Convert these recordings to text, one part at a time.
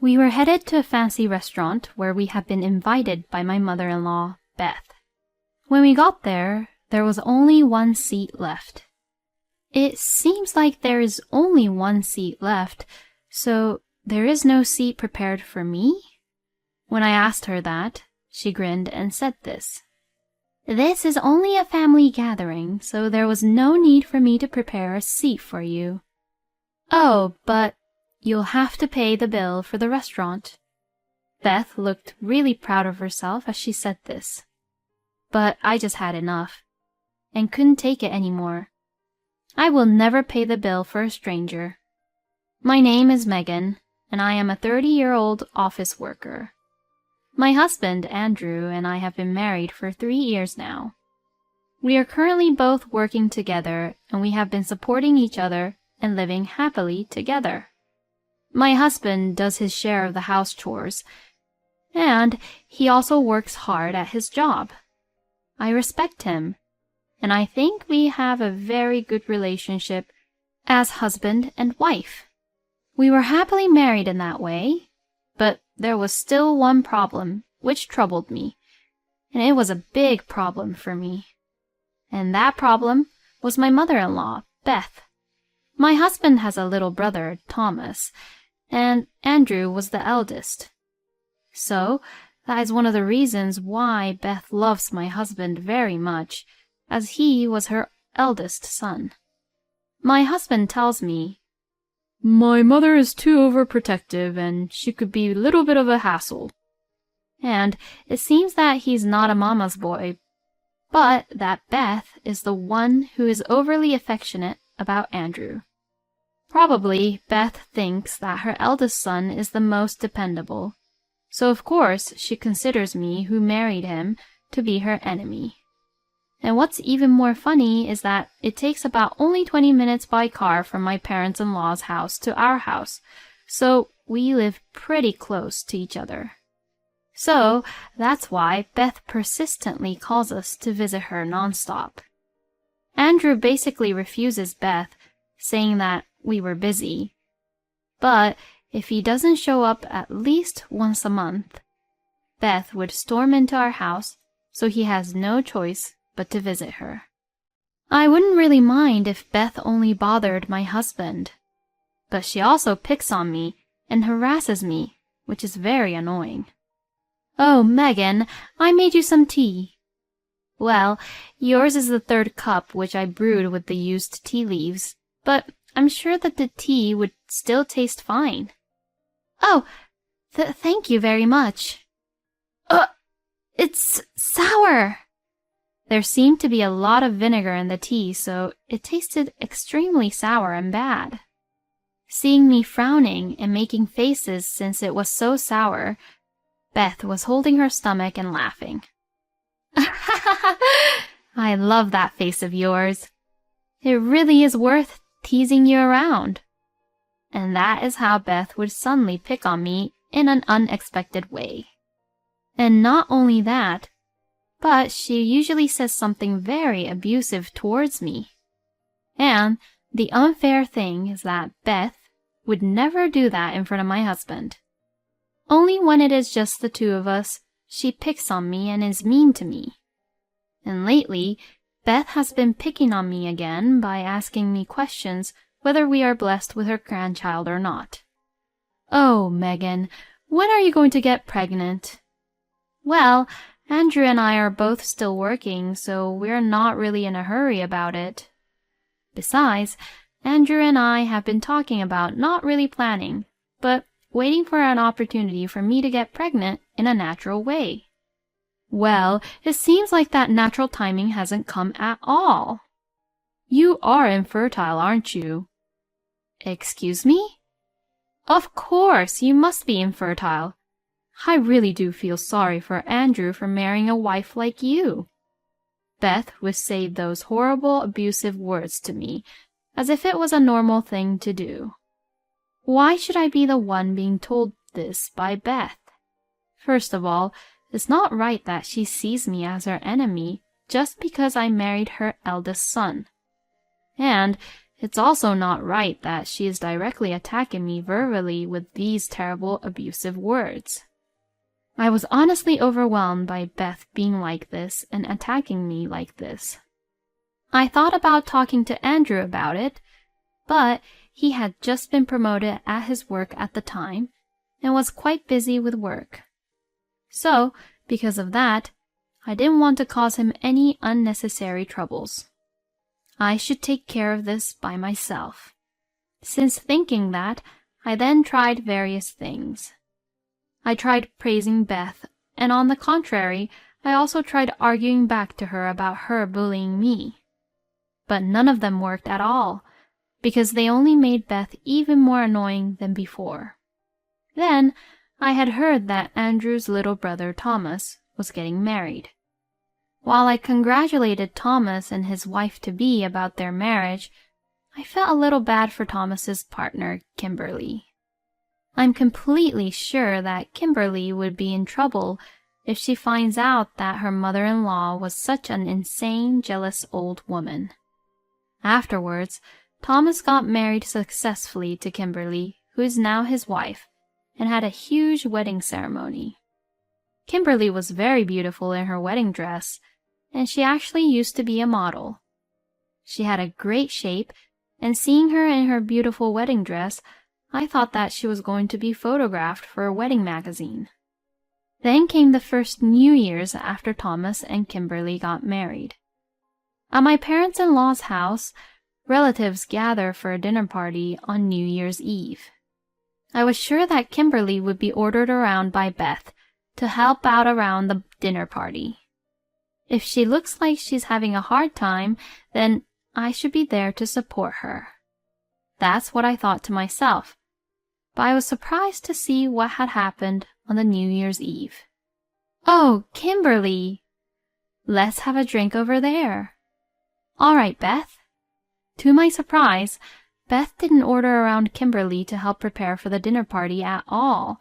We were headed to a fancy restaurant where we had been invited by my mother-in-law, Beth. When we got there, there was only one seat left. It seems like there is only one seat left, so there is no seat prepared for me? When I asked her that, she grinned and said this. This is only a family gathering, so there was no need for me to prepare a seat for you. Oh, but you'll have to pay the bill for the restaurant. Beth looked really proud of herself as she said this. But I just had enough, and couldn't take it anymore. I will never pay the bill for a stranger. My name is Megan, and I am a 30-year-old office worker. My husband, Andrew, and I have been married for 3 years now. We are currently both working together, and we have been supporting each other and living happily together. My husband does his share of the house chores, and he also works hard at his job. I respect him, and I think we have a very good relationship as husband and wife. We were happily married in that way, but there was still one problem which troubled me, and it was a big problem for me. And that problem was my mother-in-law, Beth. My husband has a little brother, Thomas, and Andrew was the eldest. So, that is one of the reasons why Beth loves my husband very much, as he was her eldest son. My husband tells me, "My mother is too overprotective, and she could be a little bit of a hassle." And it seems that he's not a mama's boy, but that Beth is the one who is overly affectionate about Andrew. Probably Beth thinks that her eldest son is the most dependable, so of course she considers me, who married him, to be her enemy. And what's even more funny is that it takes about only 20 minutes by car from my parents-in-law's house to our house, so we live pretty close to each other. So that's why Beth persistently calls us to visit her nonstop. Andrew basically refuses Beth, saying that we were busy. But if he doesn't show up at least once a month, Beth would storm into our house, so he has no choice but to visit her. I wouldn't really mind if Beth only bothered my husband, but she also picks on me and harasses me, which is very annoying. "Oh, Megan, I made you some tea." Well, yours is the third cup which I brewed with the used tea leaves, but I'm sure that the tea would still taste fine. "Oh, thank you very much." It's sour." There seemed to be a lot of vinegar in the tea, so it tasted extremely sour and bad. Seeing me frowning and making faces since it was so sour, Beth was holding her stomach and laughing. "I love that face of yours. It really is worth teasing you around." And that is how Beth would suddenly pick on me in an unexpected way. And not only that, but she usually says something very abusive towards me. And the unfair thing is that Beth would never do that in front of my husband. Only when it is just the two of us, she picks on me and is mean to me. And lately, Beth has been picking on me again by asking me questions whether we are blessed with her grandchild or not. "Oh, Megan, when are you going to get pregnant?" "Well, Andrew and I are both still working, so we're not really in a hurry about it. Besides, Andrew and I have been talking about not really planning, but waiting for an opportunity for me to get pregnant in a natural way." "Well, it seems like that natural timing hasn't come at all. You are infertile, aren't you?" "Excuse me?" "Of course, you must be infertile. I really do feel sorry for Andrew for marrying a wife like you." Beth would say those horrible abusive words to me, as if it was a normal thing to do. Why should I be the one being told this by Beth? First of all, it's not right that she sees me as her enemy just because I married her eldest son. And It's also not right that she is directly attacking me verbally with these terrible abusive words. I was honestly overwhelmed by Beth being like this and attacking me like this. I thought about talking to Andrew about it, but he had just been promoted at his work at the time and was quite busy with work. So, because of that, I didn't want to cause him any unnecessary troubles. I should take care of this by myself. Since thinking that, I then tried various things. I tried praising Beth, and on the contrary, I also tried arguing back to her about her bullying me. But none of them worked at all, because they only made Beth even more annoying than before. Then, I had heard that Andrew's little brother Thomas was getting married. While I congratulated Thomas and his wife-to-be about their marriage, I felt a little bad for Thomas's partner, Kimberly. I'm completely sure that Kimberly would be in trouble if she finds out that her mother-in-law was such an insane, jealous old woman. Afterwards, Thomas got married successfully to Kimberly, who is now his wife, and had a huge wedding ceremony. Kimberly was very beautiful in her wedding dress, and she actually used to be a model. She had a great shape, and seeing her in her beautiful wedding dress, I thought that she was going to be photographed for a wedding magazine. Then came the first New Year's after Thomas and Kimberly got married. At my parents-in-law's house, relatives gather for a dinner party on New Year's Eve. I was sure that Kimberly would be ordered around by Beth to help out around the dinner party. If she looks like she's having a hard time, then I should be there to support her. That's what I thought to myself, but I was surprised to see what had happened on the New Year's Eve. "Oh, Kimberly! Let's have a drink over there." "All right, Beth." To my surprise, Beth didn't order around Kimberly to help prepare for the dinner party at all,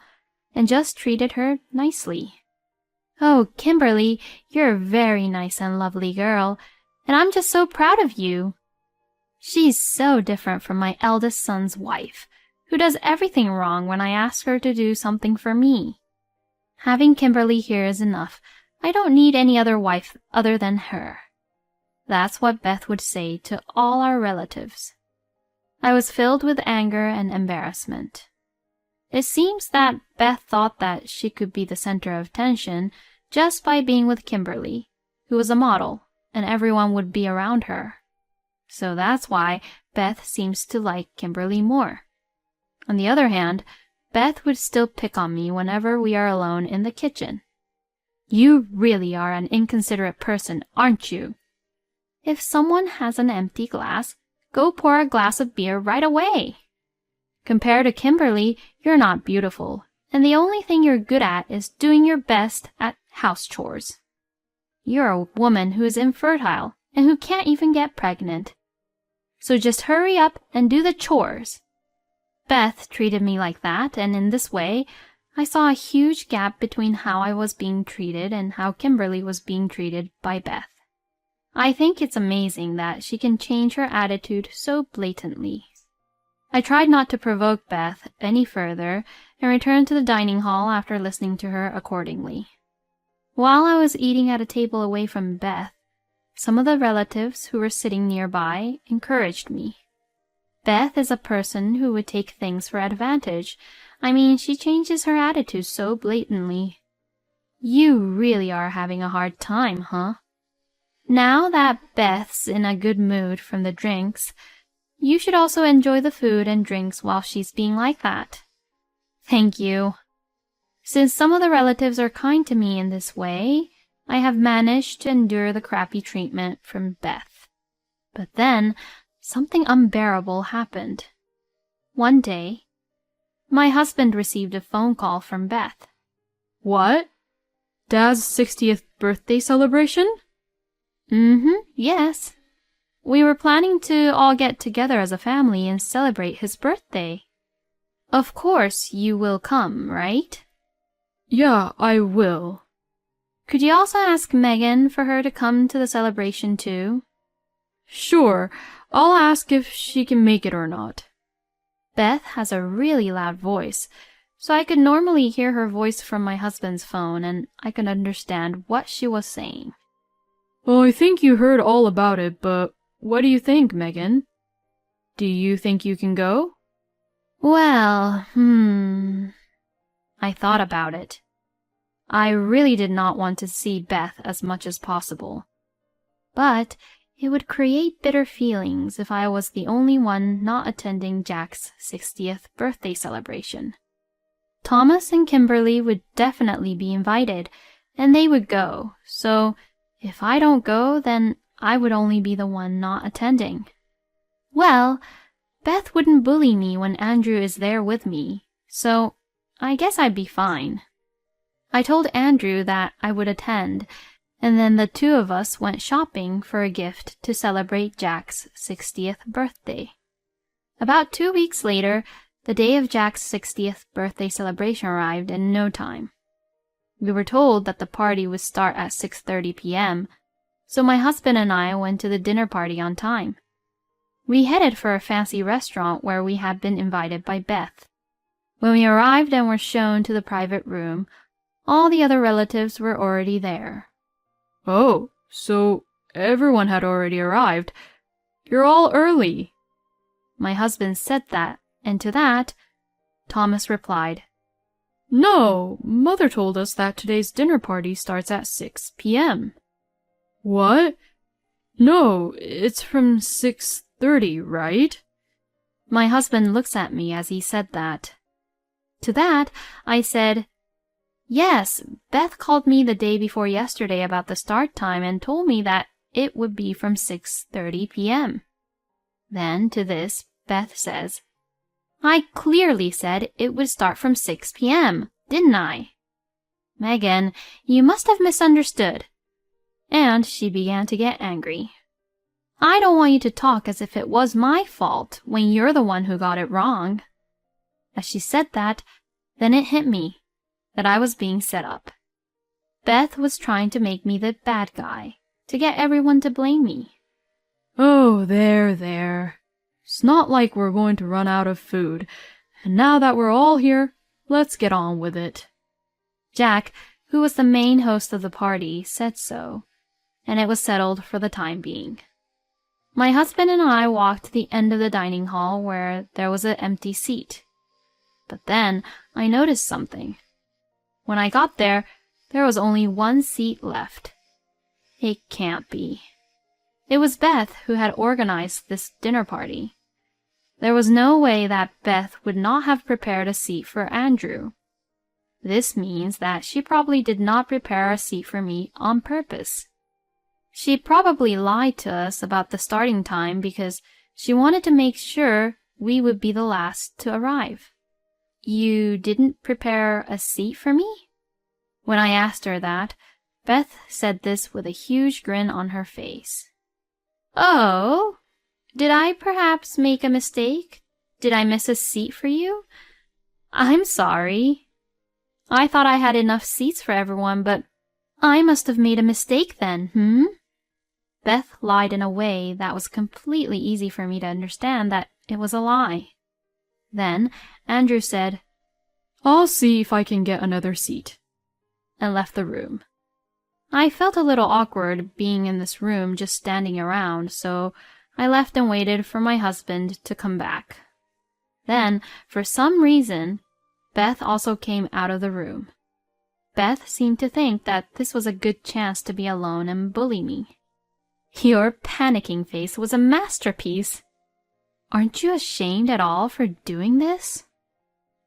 and just treated her nicely. "Oh, Kimberly, you're a very nice and lovely girl, and I'm just so proud of you. She's so different from my eldest son's wife, who does everything wrong when I ask her to do something for me. Having Kimberly here is enough. I don't need any other wife other than her." That's what Beth would say to all our relatives. I was filled with anger and embarrassment. It seems that Beth thought that she could be the center of attention just by being with Kimberly, who was a model, and everyone would be around her. So that's why Beth seems to like Kimberly more. On the other hand, Beth would still pick on me whenever we are alone in the kitchen. "You really are an inconsiderate person, aren't you? If someone has an empty glass, go pour a glass of beer right away. Compared to Kimberly, you're not beautiful, and the only thing you're good at is doing your best at house chores. You're a woman who is infertile and who can't even get pregnant. So just hurry up and do the chores." Beth treated me like that, and in this way, I saw a huge gap between how I was being treated and how Kimberly was being treated by Beth. I think it's amazing that she can change her attitude so blatantly. I tried not to provoke Beth any further and returned to the dining hall after listening to her accordingly. While I was eating at a table away from Beth, some of the relatives who were sitting nearby encouraged me. Beth is a person who would take things for advantage. I mean, she changes her attitude so blatantly. "You really are having a hard time, huh? Now that Beth's in a good mood from the drinks, you should also enjoy the food and drinks while she's being like that." "Thank you." Since some of the relatives are kind to me in this way, I have managed to endure the crappy treatment from Beth. But then, something unbearable happened. One day, my husband received a phone call from Beth. "What? Dad's 60th birthday celebration?" Yes. We were planning to all get together as a family and celebrate his birthday. Of course you will come, right? "Yeah, I will." Could you also ask Megan for her to come to the celebration too? Sure, I'll ask if she can make it or not. Beth has a really loud voice, so I could normally hear her voice from my husband's phone and I could understand what she was saying. Well, I think you heard all about it, but what do you think, Megan? Do you think you can go? Well, I thought about it. I really did not want to see Beth as much as possible. But it would create bitter feelings if I was the only one not attending Jack's 60th birthday celebration. Thomas and Kimberly would definitely be invited, and they would go, so if I don't go, then I would only be the one not attending. Well, Beth wouldn't bully me when Andrew is there with me, so I guess I'd be fine. I told Andrew that I would attend, and then the two of us went shopping for a gift to celebrate Jack's 60th birthday. About 2 weeks later, the day of Jack's 60th birthday celebration arrived in no time. We were told that the party would start at 6:30 p.m., so my husband and I went to the dinner party on time. We headed for a fancy restaurant where we had been invited by Beth. When we arrived and were shown to the private room, all the other relatives were already there. Oh, so everyone had already arrived. You're all early. My husband said that, and to that, Thomas replied, No, Mother told us that today's dinner party starts at 6 p.m. What? No, it's from 6:30, right? My husband looks at me as he said that. To that, I said, Yes, Beth called me the day before yesterday about the start time and told me that it would be from 6:30 p.m. Then to this, Beth says, I clearly said it would start from 6 p.m., didn't I? Megan, you must have misunderstood. And she began to get angry. I don't want you to talk as if it was my fault when you're the one who got it wrong. As she said that, then it hit me that I was being set up. Beth was trying to make me the bad guy, to get everyone to blame me. Oh, there. It's not like we're going to run out of food. And now that we're all here, let's get on with it. Jack, who was the main host of the party, said so, and it was settled for the time being. My husband and I walked to the end of the dining hall where there was an empty seat. But then I noticed something. When I got there, there was only one seat left. It can't be. It was Beth who had organized this dinner party. There was no way that Beth would not have prepared a seat for Andrew. This means that she probably did not prepare a seat for me on purpose. She probably lied to us about the starting time because she wanted to make sure we would be the last to arrive. You didn't prepare a seat for me? When I asked her that, Beth said this with a huge grin on her face. Oh, did I perhaps make a mistake? Did I miss a seat for you? I'm sorry. I thought I had enough seats for everyone, but I must have made a mistake then, Beth lied in a way that was completely easy for me to understand that it was a lie. Then Andrew said, I'll see if I can get another seat, and left the room. I felt a little awkward being in this room just standing around, so I left and waited for my husband to come back. Then, for some reason, Beth also came out of the room. Beth seemed to think that this was a good chance to be alone and bully me. Your panicking face was a masterpiece. Aren't you ashamed at all for doing this?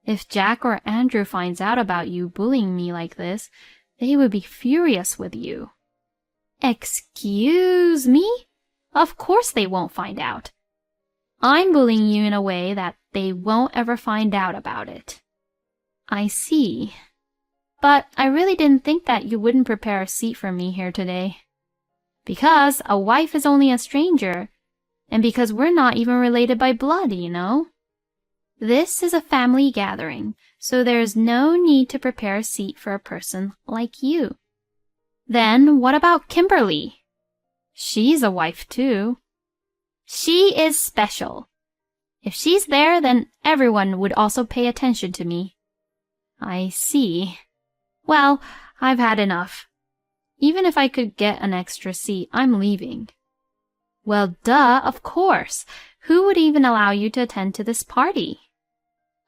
If Jack or Andrew finds out about you bullying me like this, they would be furious with you. Excuse me? Of course they won't find out. I'm bullying you in a way that they won't ever find out about it. I see. But I really didn't think that you wouldn't prepare a seat for me here today. Because a wife is only a stranger, and because we're not even related by blood, you know. This is a family gathering, so there is no need to prepare a seat for a person like you. Then what about Kimberly? She's a wife too. She is special. If she's there, then everyone would also pay attention to me. I see. Well, I've had enough. Even if I could get an extra seat, I'm leaving. Well, duh, of course. Who would even allow you to attend to this party?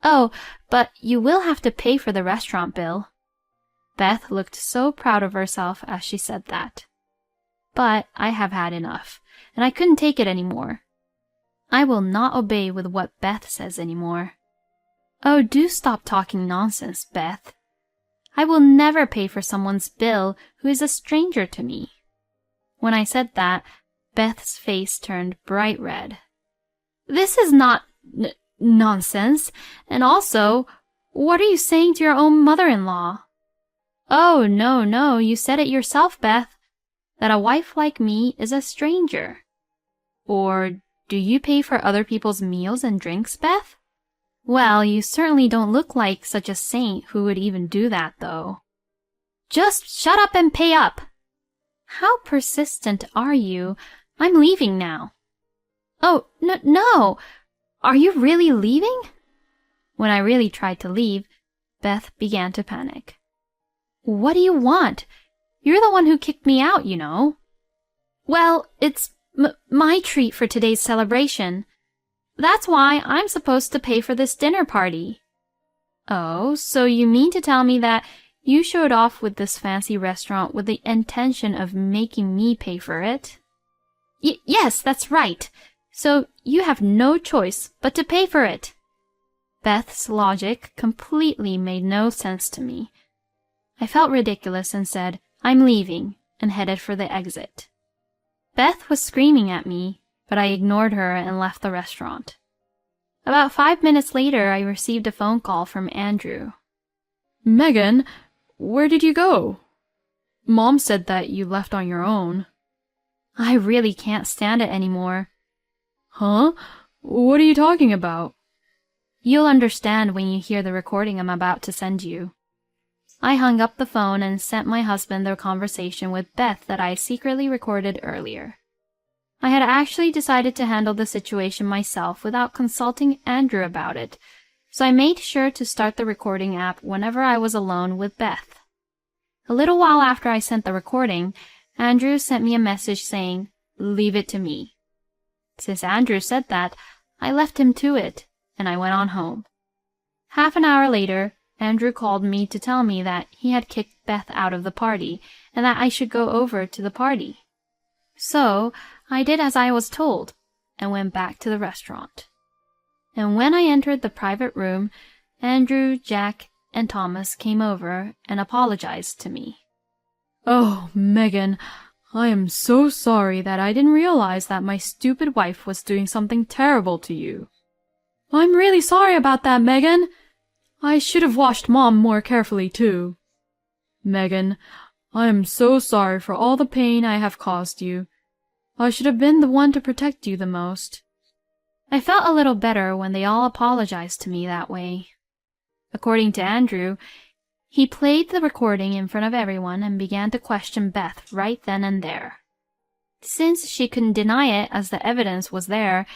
Oh, but you will have to pay for the restaurant bill. Beth looked so proud of herself as she said that. But I have had enough, and I couldn't take it anymore. I will not obey with what Beth says anymore. Oh, do stop talking nonsense, Beth. I will never pay for someone's bill who is a stranger to me. When I said that, Beth's face turned bright red. This is not nonsense, and also, what are you saying to your own mother-in-law? Oh, no, you said it yourself, Beth, that a wife like me is a stranger. Or do you pay for other people's meals and drinks, Beth? Well, you certainly don't look like such a saint who would even do that, though. Just shut up and pay up. How persistent are you? I'm leaving now. Oh, no. Are you really leaving? When I really tried to leave, Beth began to panic. What do you want? You're the one who kicked me out, you know. Well, it's my treat for today's celebration. That's why I'm supposed to pay for this dinner party. Oh, so you mean to tell me that you showed off with this fancy restaurant with the intention of making me pay for it? Yes, that's right. So you have no choice but to pay for it. Beth's logic completely made no sense to me. I felt ridiculous and said, I'm leaving, and headed for the exit. Beth was screaming at me, but I ignored her and left the restaurant. About 5 minutes later, I received a phone call from Andrew. Megan, where did you go? Mom said that you left on your own. I really can't stand it anymore. Huh? What are you talking about? You'll understand when you hear the recording I'm about to send you. I hung up the phone and sent my husband the conversation with Beth that I secretly recorded earlier. I had actually decided to handle the situation myself without consulting Andrew about it, so I made sure to start the recording app whenever I was alone with Beth. A little while after I sent the recording, Andrew sent me a message saying, "Leave it to me." Since Andrew said that, I left him to it, and I went on home. Half an hour later, Andrew called me to tell me that he had kicked Beth out of the party and that I should go over to the party. So I did as I was told and went back to the restaurant. And when I entered the private room, Andrew, Jack, and Thomas came over and apologized to me. Oh, Megan, I am so sorry that I didn't realize that my stupid wife was doing something terrible to you. I'm really sorry about that, Megan. I should have watched Mom more carefully, too. Megan, I am so sorry for all the pain I have caused you. I should have been the one to protect you the most. I felt a little better when they all apologized to me that way. According to Andrew, he played the recording in front of everyone and began to question Beth right then and there. Since she couldn't deny it as the evidence was there,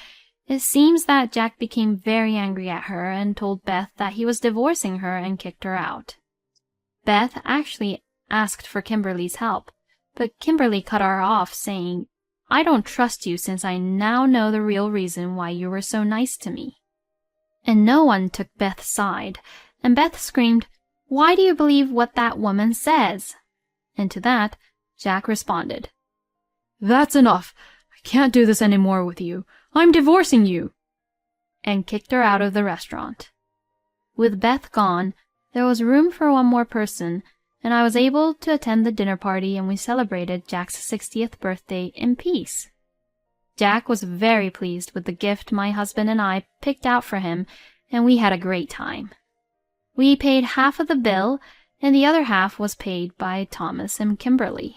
it seems that Jack became very angry at her and told Beth that he was divorcing her and kicked her out. Beth actually asked for Kimberly's help, but Kimberly cut her off, saying, "I don't trust you since I now know the real reason why you were so nice to me." And no one took Beth's side, and Beth screamed, "Why do you believe what that woman says?" And to that, Jack responded, "That's enough. I can't do this any more with you. I'm divorcing you," and kicked her out of the restaurant. With Beth gone, there was room for one more person, and I was able to attend the dinner party, and we celebrated Jack's 60th birthday in peace. Jack was very pleased with the gift my husband and I picked out for him, and we had a great time. We paid half of the bill, and the other half was paid by Thomas and Kimberly.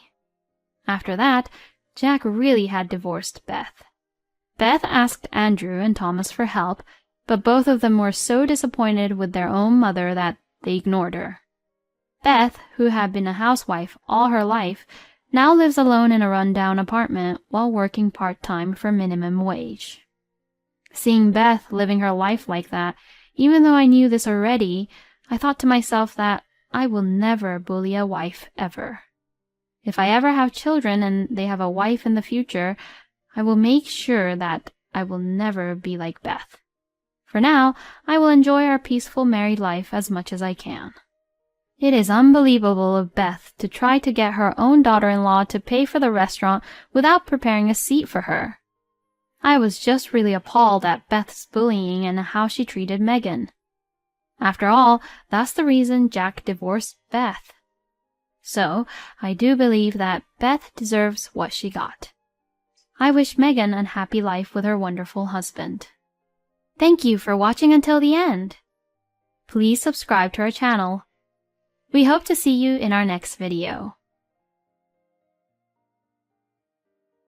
After that, Jack really had divorced Beth. Beth asked Andrew and Thomas for help, but both of them were so disappointed with their own mother that they ignored her. Beth, who had been a housewife all her life, now lives alone in a rundown apartment while working part-time for minimum wage. Seeing Beth living her life like that, even though I knew this already, I thought to myself that I will never bully a wife ever. If I ever have children and they have a wife in the future, I will make sure that I will never be like Beth. For now, I will enjoy our peaceful married life as much as I can. It is unbelievable of Beth to try to get her own daughter-in-law to pay for the restaurant without preparing a seat for her. I was just really appalled at Beth's bullying and how she treated Megan. After all, that's the reason Jack divorced Beth. So, I do believe that Beth deserves what she got. I wish Megan a happy life with her wonderful husband. Thank you for watching until the end. Please subscribe to our channel. We hope to see you in our next video.